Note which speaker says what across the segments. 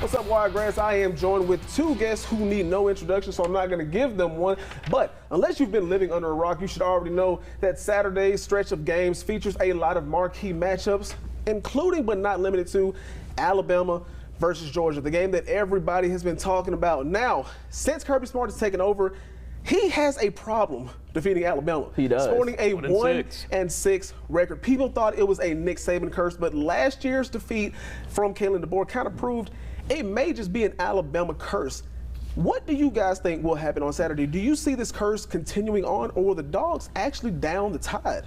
Speaker 1: What's up, Wiregrass? I am joined with two guests who need no introduction, so I'm not going to give them one. But unless you've been living under a rock, you should already know that Saturday's stretch of games features a lot of marquee matchups, including but not limited to Alabama versus Georgia, the game that everybody has been talking about. Now, since Kirby Smart has taken over, he has a problem defeating Alabama.
Speaker 2: He does.
Speaker 1: Sporting a 1-6 record. People thought it was a Nick Saban curse, but last year's defeat from Kalen DeBoer kind of proved it may just be an Alabama curse. What do you guys think will happen on Saturday? Do you see this curse continuing on, or will the Dogs actually down the tide?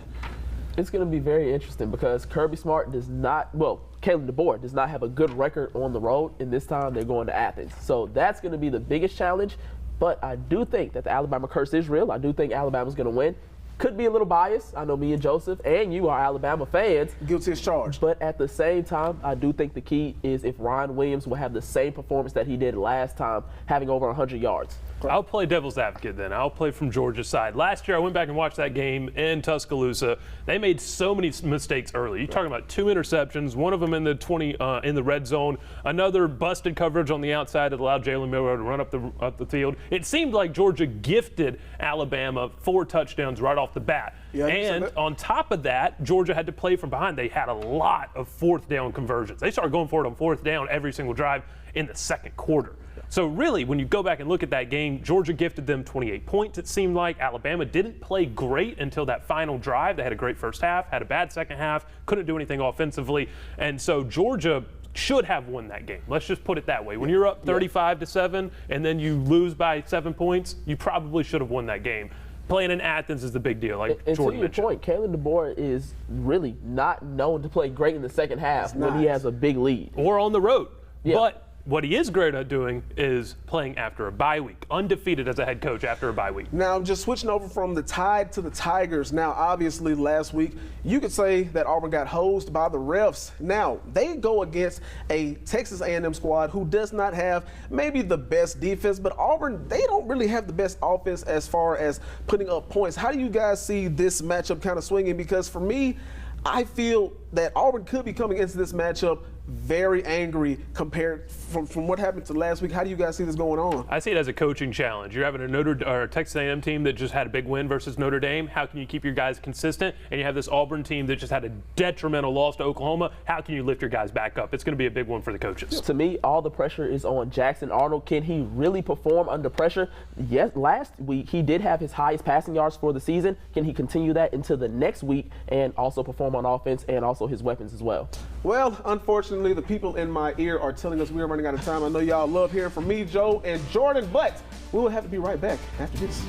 Speaker 2: It's going to be very interesting because Kirby Smart does not, well, Kalen DeBoer does not have a good record on the road, and this time they're going to Athens. So that's going to be the biggest challenge. But I do think that the Alabama curse is real. I do think Alabama's going to win. Could be a little biased. I know me and Joseph and you are Alabama fans.
Speaker 1: Guilty as charged.
Speaker 2: But at the same time, I do think the key is if Ryan Williams will have the same performance that he did last time, having over 100 yards.
Speaker 3: I'll play devil's advocate then. I'll play from Georgia's side. Last year, I went back and watched that game in Tuscaloosa. They made so many mistakes early. You're talking about 2 interceptions, one of them in the 20 in the red zone, another busted coverage on the outside that allowed Jalen Miller to run up the field. It seemed like Georgia gifted Alabama 4 touchdowns right off the bat.
Speaker 1: Yeah,
Speaker 3: and on top of that, Georgia had to play from behind. They had a lot of 4th down conversions. They started going for it on 4th down every single drive in the second quarter. So really, when you go back and look at that game, Georgia gifted them 28 points, it seemed like. Alabama didn't play great until that final drive. They had a great first half, had a bad second half, couldn't do anything offensively. And so Georgia should have won that game. Let's just put it that way. When you're up 35-7 and then you lose by 7 points, you probably should have won that game. Playing in Athens is the big deal, like Jordan mentioned.
Speaker 2: To your point, Kalen DeBoer is really not known to play great in the second half when he has a big lead.
Speaker 3: Or on the road.
Speaker 2: Yeah.
Speaker 3: But what he is great at doing is playing after a bye week, undefeated as a head coach after a bye week.
Speaker 1: Now, just switching over from the Tide to the Tigers. Now, obviously, last week, you could say that Auburn got hosed by the refs. Now, they go against a Texas A&M squad who does not have maybe the best defense, but Auburn, they don't really have the best offense as far as putting up points. How do you guys see this matchup kind of swinging? Because for me, I feel that Auburn could be coming into this matchup very angry compared from what happened to last week. How do you guys see this going on?
Speaker 3: I see it as a coaching challenge. You're having a Texas A&M team that just had a big win versus Notre Dame. How can you keep your guys consistent? And you have this Auburn team that just had a detrimental loss to Oklahoma. How can you lift your guys back up? It's going to be a big one for the coaches.
Speaker 2: To me, all the pressure is on Jackson Arnold. Can he really perform under pressure? Yes, last week he did have his highest passing yards for the season. Can he continue that into the next week and also perform on offense and also his weapons as well?
Speaker 1: Well, unfortunately, the people in my ear are telling us we are running out of time. I know y'all love hearing from me, Joe, and Jordan, but we will have to be right back after this.